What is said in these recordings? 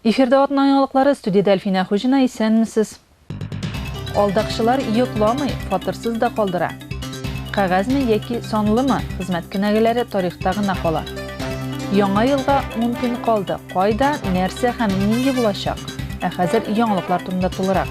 Эфирде атна яңалыклары, студияда Әлфина Хуҗина, исәнмесез? Алдакчылар йокламый, фатирсыз да калдыра. Кагазмы яки санлымы, хезмәт кенәгәләре тарихта гына кала. Яңа елга 10 көн калды. Кайда, нәрсә һәм нинди булачак? Хәзер яңалыклар турында тулырак.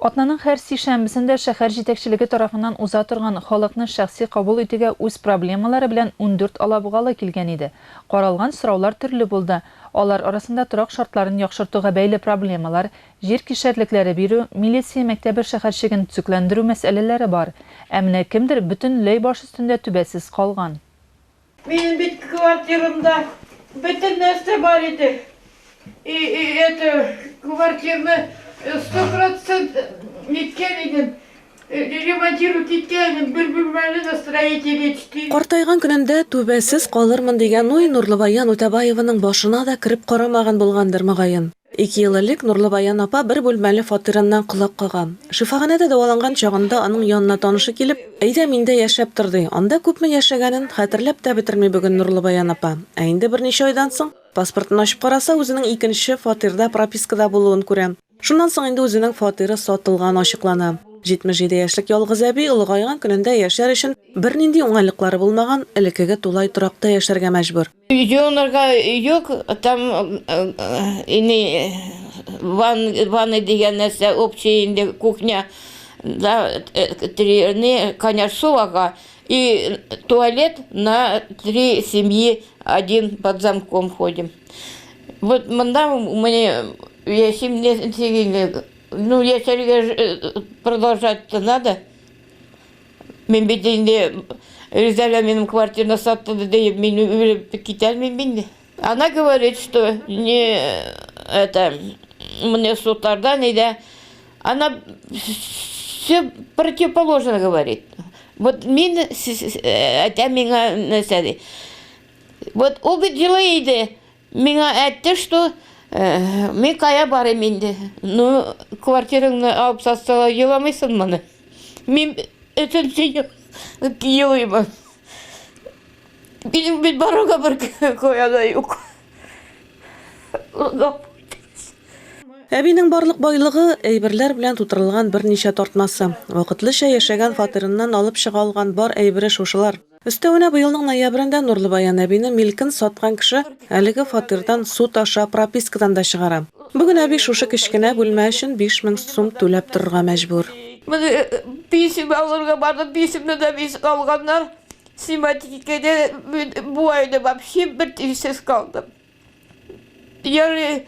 Атнаның һәр сишәмбесендә шәһәр җитәкчелеге тарафыннан уза торган халыкны шәхси кабул итүгә үз проблемалары белән 14 алабугалы килгән иде. Каралган сораулар төрле булды. Алар арасында торак шартларын яхшыртуга бәйле проблемалар, җир кишәрлекләре бирү, милиция мәктәбе шәһәрчеген төзекләндерү мәсьәләләре бар. Ә менә кемдер бөтенләй баш өстендә түбәсез калган. Минем бит квартирамда бөтен нәрсә бар иде. И это квартираны 100% неткән идем. Ремонтировать иткән, бер бүлмәле настроение итте. Картайган көнендә түбәсез калырмын дигән уй Нурлыбаян Үтәбаеваның башына да кирип карамаган булгандыр мөгаен. 2 ел элек Нурлыбаян апа бер бүлмәле фатирыннан кулап калган. Шифаханәдә дәваланган чагында аның янына танышы килеп, "Әйдә миндә яшәп торды. Анда күпме яшәгәнен хәтерләп тә бетерми бүген Нурлыбаян апа." Ә инде берничә айдан соң паспортын ачып караса, үзенең икенче фатирда пропискада булуын күрә. Шуннан соң инде үзенең фатиры сатылган ачыклана. 77 яшьлек ялгыз әби улгайган көнендә яшәр өчен бернинди уңайлыклары булмаган, элеккеге тулай торакта яшәргә мәҗбүр. Юнарга юк, там ванны дигән нәрсә, общая инде кухня, да, 3 коньяк и туалет на 3 семьи, 1 под замком ходим. Вот монда мне ну, если продолжать-то надо. Мен бит инде Резаля минем квартиру сатты, да и меня киталь мен. Она говорит, что не это мне сутарда не да. Она все противоположно говорит. Вот меня это меня насади. Вот убедила иде меня это что мен кая бар менде. Ну, квартираңны алып сатсала еламайсың мені. Мен өтінсен елаймын. Менің бет баруға бір қояда yok. Әбинең барлык байлыгы әйберләр белән тутырылган берничә тартмасы. Вакытлыча яшәгән фатирыннан алып чыга алган бар әйбере шушылар. Өстәвенә быелның ноябрендә Нурлыбаян әбине милкен саткан кеше әлеге фатирдан суд аша пропискадан да чыгара. Бүген әби шушы кечкенә бүлмә өчен 5000 сум түләп торырга мәҗбүр. Менә писем алырга бардым, писемне дә без алганнар. Симатикәдә бу айда вообще бер тиңсез калдым. Яры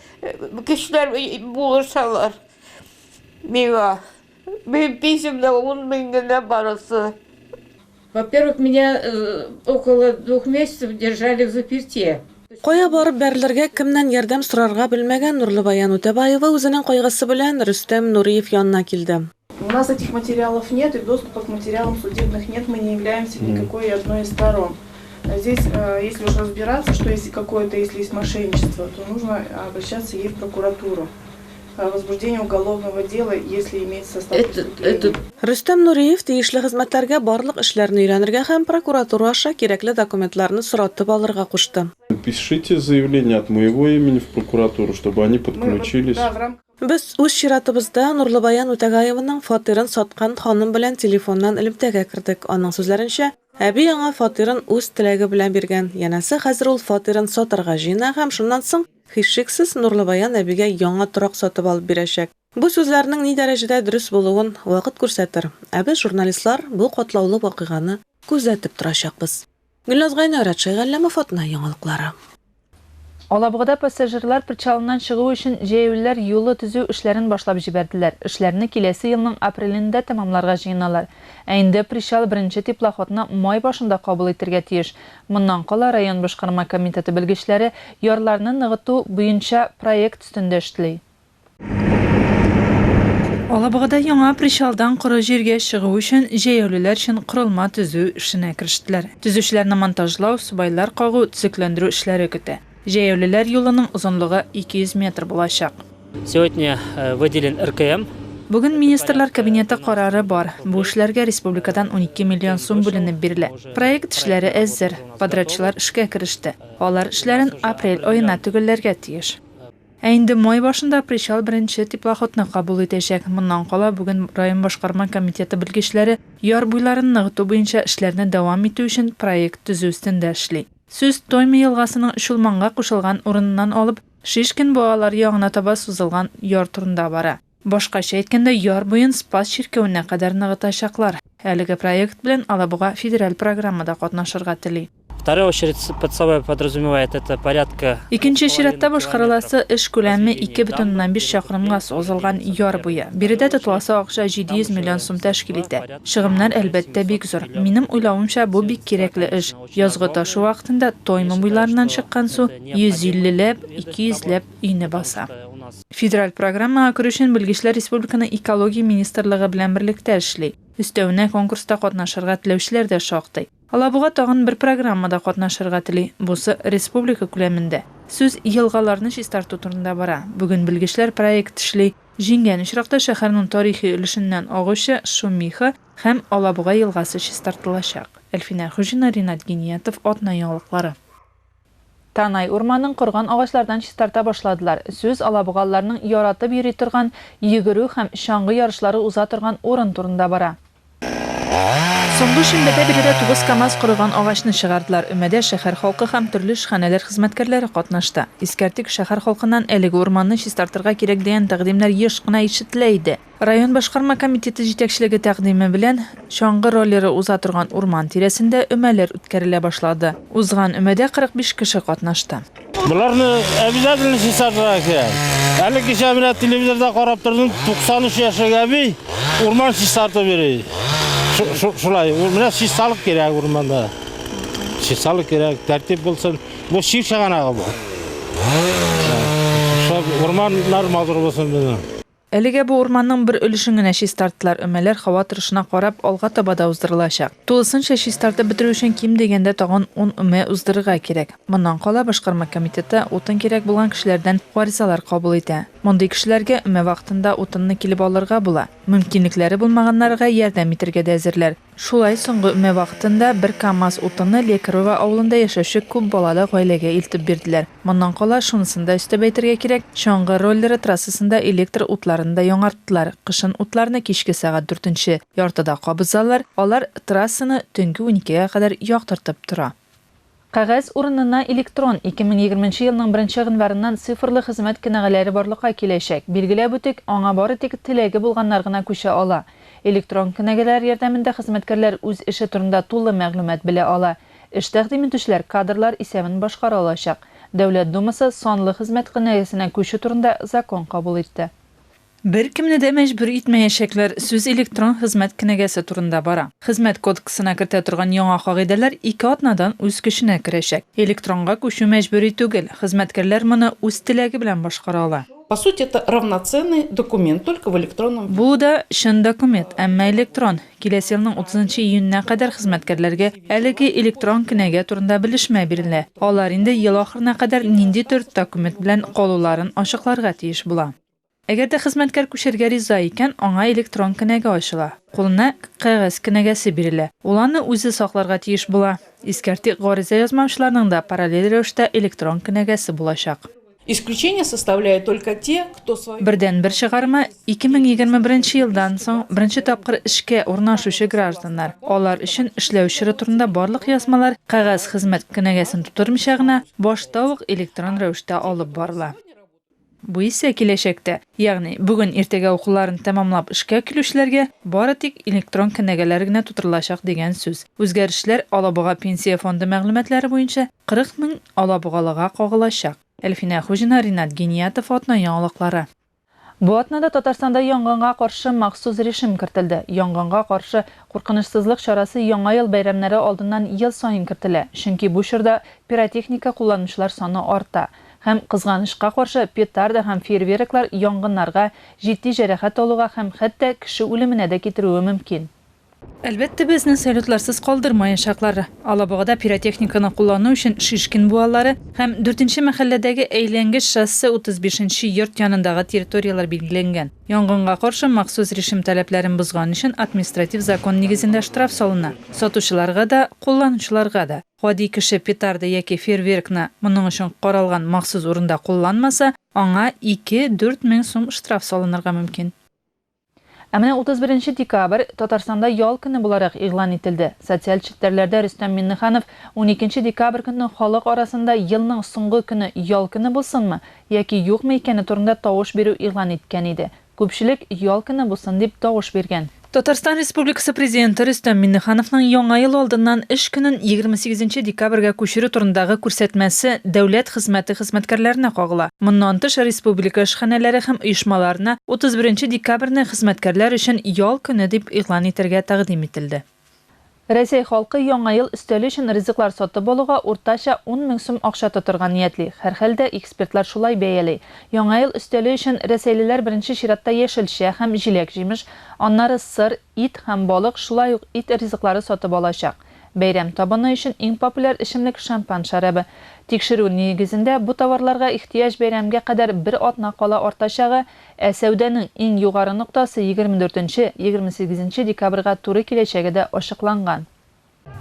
кешеләр булышалар. Миңа мен писемдә 10 000 генә барысы. Во-первых, меня около 2 месяцев держали в заперти. Кая барып бәрләргә кемнән ярдәм сорарга белмәгән Нурлыбаян Үтәбаева үзенең кайгысы белән Рөстәм Нуриев янына килде. У нас этих материалов нет, и доступа к материалам судебных нет, мы не являемся никакой одной из сторон. Здесь, если уж разбираться, что если какое-то, если есть мошенничество, то нужно обращаться ей в прокуратуру. Возбуждение уголовного дела, если имеется состав преступления. Рөстәм Нуриев тиешле хезмәтләргә барлык эшләрне өйрәнергә һәм прокуратура аша кирәкле документларны соратып алырга кушты. Пишите заявление от моего имени в прокуратуру, чтобы они подключились. Без үз чиратыбызда Нурлыбаян Үтәгаеваның фатирын саткан ханым белән телефоннан элемтәгә кирдек. Аның сүзләренчә, әби аңа фатирын үз теләге белән биргән. Янәсе хәзер ул фатирын сатырга җыена һәм шуннан соң һичшиксез Нурлыбаян әбигә яңа торак сатып алып бирәчәк. Бу сүзләрнең ни дәрәҗәдә дөрес булуын вакыт күрсәтер. Ә без журналистлар бу катлаулы вакыйганы күзәтеп торачакбыз. Гөлназ Гайнурат Шәйгәлләмов, атна яңалыклары. Алабугада пассажирлар причалыннан чыгу өчен җәяүлеләр юлы төзү эшләрен башлап җибәрделәр. Эшләрне киләсе елның апрелендә тәмамларга җыеналар. Ә инде причал беренче теплоходны май башында кабул итәргә тиеш. Моннан кала район башкарма комитеты белгечләре ярларны ныгыту буенча проект өстендә эшли. Алабугада яңа причалдан коры җиргә чыгу өчен җәяүлеләр өчен корылма төзү эшенә керештеләр. Төзүчеләрне монтажлау, субайлар кагу, төзекләндерү эшләре көтә. Җәяүлеләр юлының озынлыгы 200 метр булачак. Сегодня выделен РКМ. Бүген министрлар кабинеты карары бар. Бу эшләргә республикадан 12 миллион сум бүленеп бирелә. Проект эшләре әзер. Подрядчылар эшкә кереште. Алар эшләрен апрель аена төгәлләргә тиеш. Инде май башында причал беренче теплоходны кабул итәчәк. Моннан кала бүген район башкарма комитеты белгечләре яр буйларын ныгыту буенча эшләрне дәвам итү өчен проект төзү өстендә эшли. Сүз Тойма елгасының Шулманга кушылган урыннан алып, Шишкин буалар ягына таба сузылган яр турында бара. Башкача әйткәндә, яр буен Спас чиркәвенә кадәр ныгытачаклар. Әлеге проект белән Алабуга федераль программада катнашырга тели. Вторая очередь под собой подразумевает это порядка... Икенче чиратта башкарыласы эш күләме 2,5 чакрымга сузылган яр буе. Биредә тотыласы акча 700 миллион сум тәшкил итә. Чыгымнар әлбәттә бик зур. Минем уйлавымча, бу бик кирәкле эш. Язгы ташу вакытында Тойма буйларыннан чыккан су 150ләп, 200ләп өйне баса. Федераль программага керү белгечләр республиканың экология министрлыгы белән берлектә эшли. Өстәвенә конкурста катнашырга теләүчеләр дә шактый. Алабуга тагын бер программада катнашырга тели. Бусы республика күләмендә. Сүз елгаларны чистарту турында бара. Бүген белгечләр проект эшли. Җиңгән очракта шәһәрнең тарихи өлешеннән агучы Шумиха һәм Алабуга елгасы чистартылачак. Әлфинә Хуҗина, Ринат Гениятов, Атна яңалыклары. Танай урманын корган агачлардан чистарта башладылар. Сүз алабугалларның яратып йөри торган, йөгерү һәм чаңгы ярышлары уза торган урын турында бара. Соңгы шимбәдә биредә 9 КАМАЗ корган агачны чыгардылар. Өмәдә шәһәр халкы һәм төрле эшханәләр хезмәткәрләре катнашты. Искәртик, шәһәр халкыннан әлеге урманны чистартырга кирәк дигән тәкъдимнәр еш кына ишетелә иде. Район башкарма комитеты җитәкчелеге тәкъдиме белән чаңгы роллеры уза торган урман тирәсендә өмәләр үткәрелә башлады. Узган өмәдә 45 кеше катнашты. Буларны обязательно чистартырга кирәк. Әле кичә менә телевизорда карап тордым, 93 яшьлек әби урман чистартып йөри. Шулай, менә чисталык кирәк урманда. Чисталык кирәк, тәртип булсын. Бу шик чыганагы бу. Урманнар мазур булсын безнең. Әлегә бу урманның бер өлешен генә чистарттылар. Өмәләр һава торышына карап алга таба да уздырылачак. Тулысынча чистартып бетерү өчен ким дигәндә тагын 10 өмә уздырырга кирәк. Моннан кала башкарма комитеты утын кирәк булган кешеләрдән гаризалар кабул итә. Мондый кешеләргә өмә вакытында утынны килеп алырга була. Мөмкинлекләре булмаганнарга ярдәм итәргә дә әзерләр. Шулай соңгы өмә вакытында бер КАМАЗ утынны Лекарова авылында яшәүче күп балалы гаиләгә илтеп бирделәр. Моннан кала шунысын да өстәп әйтергә кирәк, чаңгы роллеры трассасында электр утларын да яңарттылар. Кышын утларны кичке сәгать 4 яртыда кабызалар. Алар трассаны төнге 12-гә кадәр яктыртып тора. Кагаз урынына электрон 2020 елның 1 январыннан цифрлы хезмәт кенәгәләре барлыкка киләчәк. Билгеләп үтик, аңа бары тик теләге булганнар гына күчә ала. Электрон кенәгәләр ярдәмендә хезмәткәрләр үз эше турында тулы мәгълүмат белә ала. Эш тәкъдим итүчеләр кадрлар исәбен башкара алачак. Дәүләт думасы санлы хезмәт кенәгәсенә күчү турында закон кабул итте. Бер кемне дә мәҗбүр итмәячәкләр. Сүз электрон хезмәт кенәгәсе турында бара. Хезмәт кодексына кертә торган яңа кагыйдәләр 2 атнадан үз көченә керәчәк. Электронга күчү мәҗбүри түгел. Хезмәткәрләр моны үз теләге белән башкара ала. По сути, это равноценный документ, только в электронном виде. Бу да шын документ, әмма электрон. Киләсе елның 30 июньнә кадәр хезмәткәрләргә әлеге электрон кенәгә турында белешмә бирелә. Алар инде ел ахырына кадәр нинди төр документ белән калуларын ачыкларга тиеш була. Әгәр дә хезмәткәр күчәргә риза икән, аңа электрон кенәгә ачыла. Кулына кагаз кенәгәсе бирелә. Ул аны үзе сакларга тиеш була. Искәртик, гариза язмаучыларның да параллель рәвештә электрон кенәгәсе булачак. Исключение составляют только те, кто свою... Бердән бер чыгарма 2021 елдан соң беренче тапкыр эшкә урнашучы гражданнар. Алар өчен эшләүче турында барлык язмалар кагаз хезмәт кенәгәсен тутырмыйча гына башта ук электрон рәвештә алып барыла. Бу исә киләчәктә, ягъни бүген иртәгә укуларын тәмамлап эшкә килүчеләргә бары тик электрон кенәгәләр генә тутырылачак дигән сүз. Үзгәрешләр Алабуга пенсия фонды мәгълүматлары буенча 40 мең алабугалыга кагылачак. Әлфинә Хуҗина, Ринат Гениятов, Атна яңалыклары. Бу атнада Татарстанда янгынга каршы махсус режим кертелде. Янгынга каршы куркынычсызлык чарасы яңа ел бәйрәмнәре алдыннан ел саен кертелә. Чөнки бу чорда пиротехника кулланучылар саны арта. Һәм кызганычка каршы петарда һәм фейерверклар янгыннарга, җитди җәрәхәт алуга һәм хәтта кеше үлеменә дә китерүе мөмкин. Әлбәттә, безне салютларсыз калдырмаячаклар. Алабугада пиротехниканы куллану өчен Шишкин буалары һәм 4-нче мәхәлләдәге әйләнгеч шоссе 35-нче йорт янындагы территориялар билгеләнгән. Янгынга каршы махсус режим таләпләрен бозган өчен административ закон нигезендә штраф салына. Сатучыларга да, кулланучыларга да. Гади кеше петарды яки фейерверкны моның өчен каралган махсус урында кулланмаса, Аңа 2-4 мең сум штраф салынырга мөмкин. Әміне 31 декабрь Татарстанда ял көне буларак игълан ителде. Социаль челтәрләрдә Рөстәм Миннеханов 12 декабрь көнне халык арасында елның соңгы көне ял көне булсынмы яки юкмы икәне турында тавыш бирү игълан иткән иде. Күпчелек ял көне булсын дип тавыш биргән. Татарстан Республикасы президенты Рөстәм Миннехановның яңа ел алдыннан эш көнен 28 декабрьгә күчерү турындагы күрсәтмәсе дәүләт хезмәте хезмәткәрләренә кагыла. Моннан тыш республика эшханәләре һәм оешмаларына 31 декабрьне хезмәткәрләр өчен ял көне дип игълан итәргә тәкъдим ителде. Рәсәй халкы яңа ел өстәле өчен ризыклар сатып алуга уртача 10 мең сум акча тотырга ниятли. Һәр хәлдә экспертлар шулай бәяли. Яңа ел өстәле өчен рәсәйлеләр беренче чиратта яшелчә һәм җиләк-җимеш, аннары сыр, ит һәм балык, шулай ук ит ризыклары сатып алачак. Бәйрәм табыны өчен иң популяр эчемлек шампан шарабы. Тикшерү нигезендә бу товарларга ихтыяҗ бәйрәмгә кадәр бер атна кала артачагы, ә сәүдәнең иң югары ноктасы 24-28 декабрьгә туры киләчәге дә ачыкланган.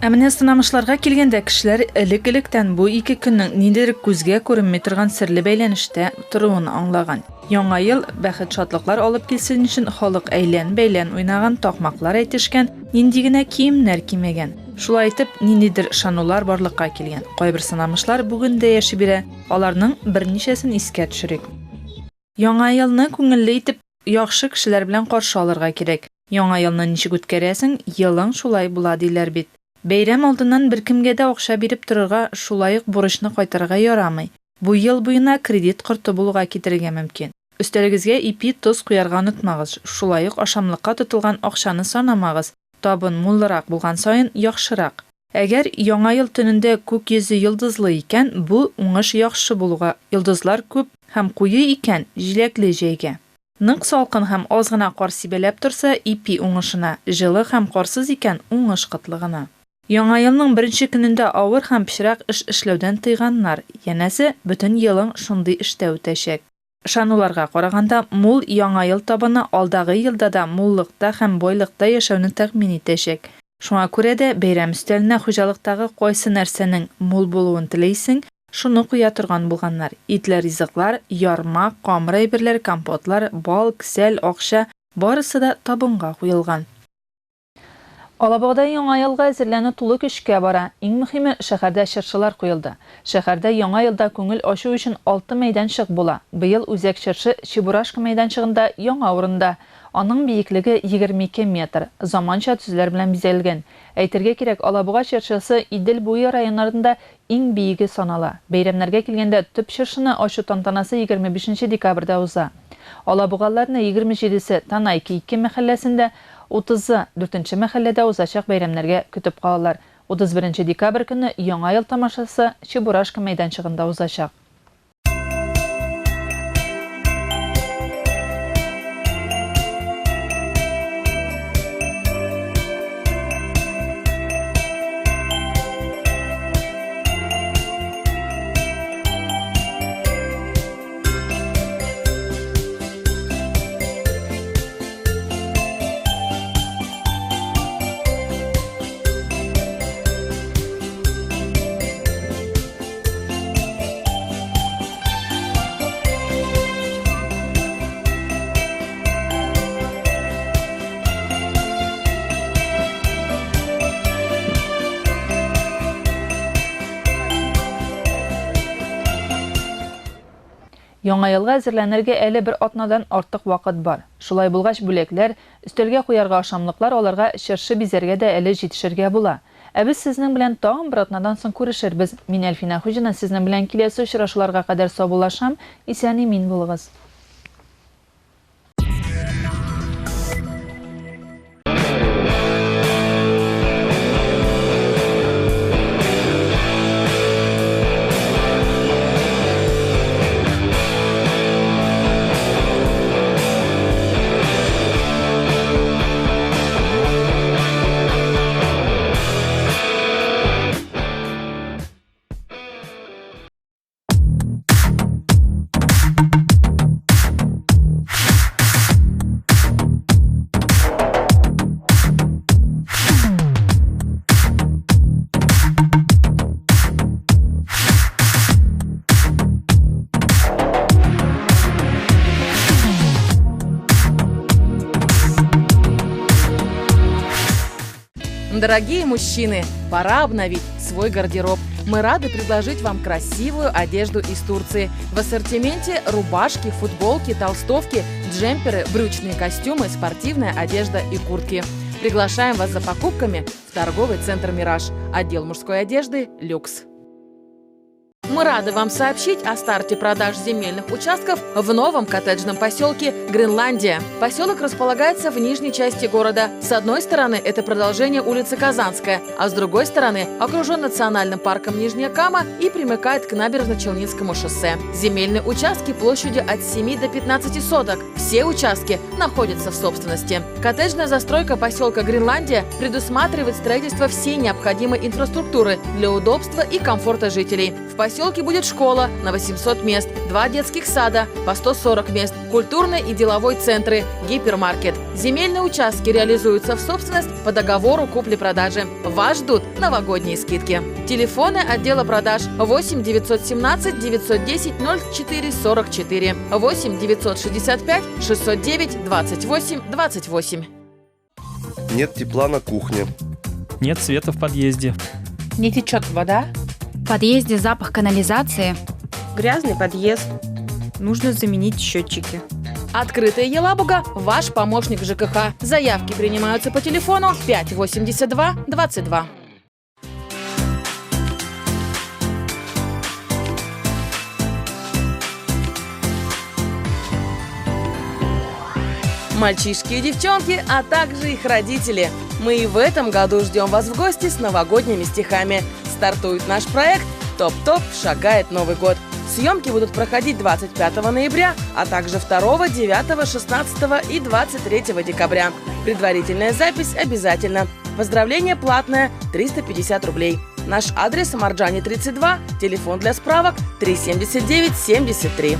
Әміне сынамышларга килгәндә кешеләр элек-электән бу ике көннең ниндидер күзгә күренми торган серле бәйләнештә торуын аңлаган. Яңа ел бәхет шатлыклар алып килсен өчен халык әйлән-бәйлән уйнаган, такмаклар әйтешкән, нинди генә киемнәр кимәгән. Шулай итеп, ниндидер шанулар барлыкка килгән. Кайбер сынамышлар бүген дә яши бирә, аларның берничәсен искә төшерик. Яңа елны күңелле итеп, яхшы кешеләр белән каршы алырга кирәк. Яңа елны ничек үткәрәсең, елың шулай була диләр бит. Бәйрәм алдыннан беркемгә дә акча биреп торырга, шулай ук бурычны кайтарырга ярамый. Бу ел буена кредит корты булуга китерергә мөмкин. Өстәлегезгә ипи тоз куярга онытмагыз. Шулай ук ашамлыкка тотылган акчаны санамагыз. Табын муллырак булган саен яхшырак. Әгәр яңа ел төнендә күк йөзе йолдызлы икән, бу уңыш яхшы булуга. Йолдызлар күп һәм куе икән, җиләкле җәйгә. Нык салкын һәм аз гына кар сибәләп торса, ипи уңышына, җылы һәм карсыз икән, уңыш кытлыгына. Яңа елның беренче көнендә авыр һәм пычрак эш эшләүдән тыйганнар, янәсе бөтен елың шундый эштә үтәчәк. Шануларга караганда, мул яңа ел табыны алдагы елда да муллыкта һәм байлыкта яшәүне тәэмин итәчәк. Шуңа күрә дә бәйрәм өстәленә хуҗалыктагы кайсы нәрсәнең мул булуын теләйсең, шуны куя торган булганнар. Итләр, ризыклар, ярма, камыр әйберләр, компотлар, бал, кисәл, акча барысы да табынга куелган. Алабугада яңа елга әзерләнү тулы көчкә бара. Иң мөһиме, шәһәрдә чыршылар куелды. Шәһәрдә яңа елда күңел ачу өчен 6 мәйданчык була. Быел үзәк чыршы Чебурашка мәйданчыгында яңа урында. Аның биеклеге 22 метр. Заманча төзүләр белән бизәлгән. Әйтергә кирәк, Алабуга чыршысы Идел буе районнарында иң биеге санала. Бәйрәмнәргә килгәндә төп чыршыны ачу тантанасы 25 декабрьдә уза. Алабугаларны 27-се Танайки 2 мәхәлләсендә, 30-ы 4-нче мәхәлләдә узачак бәйрәмнәргә көтеп калалар. 31 декабрь көнне яңа ел тамашасы Чебурашка мәйданчыгында узачак. Яңа елга әзерләнергә әле бер атнадан артык вакыт бар. Шулай булгач бүләкләр, өстәлгә куярга ашамлыклар аларга чыршы бизәргә дә әле җитешергә була. Ә без сезнең белән тагын бер атнадан соң күрешербез. Мин Әлфинә Хуҗина сезнең белән киләсе очрашуларга кадәр саубуллашам. Исән-имин булыгыз. Дорогие мужчины, пора обновить свой гардероб. Мы рады предложить вам красивую одежду из Турции. В ассортименте рубашки, футболки, толстовки, джемперы, брючные костюмы, спортивная одежда и куртки. Приглашаем вас за покупками в торговый центр «Мираж». Отдел мужской одежды «Люкс». Мы рады вам сообщить о старте продаж земельных участков в новом коттеджном поселке Гренландия. Поселок располагается в нижней части города. С одной стороны, это продолжение улицы Казанская, а с другой стороны, окружен национальным парком Нижняя Кама и примыкает к Набережно-Челнинскому шоссе. Земельные участки площадью от 7 до 15 соток. Все участки находятся в собственности. Коттеджная застройка поселка Гренландия предусматривает строительство всей необходимой инфраструктуры для удобства и комфорта жителей. В поселке будет школа на 800 мест, 2 детских сада по 140 мест, культурные и деловой центры, гипермаркет. Земельные участки реализуются в собственность по договору купли-продажи. Вас ждут новогодние скидки. Телефоны отдела продаж 8 917 910 04 44, 8 965 609 28 28. Нет тепла на кухне. Нет света в подъезде. Не течет вода. В подъезде запах канализации. Грязный подъезд. Нужно заменить счетчики. Открытая Елабуга – ваш помощник ЖКХ. Заявки принимаются по телефону 582 22. Мальчишки и девчонки, а также их родители. Мы и в этом году ждем вас в гости с новогодними стихами. Стартует наш проект «Топ-топ. Шагает Новый год». Съемки будут проходить 25 ноября, а также 2, 9, 16 и 23 декабря. Предварительная запись обязательно. Поздравление платное – 350 рублей. Наш адрес – Марджани 32, телефон для справок – 379 73.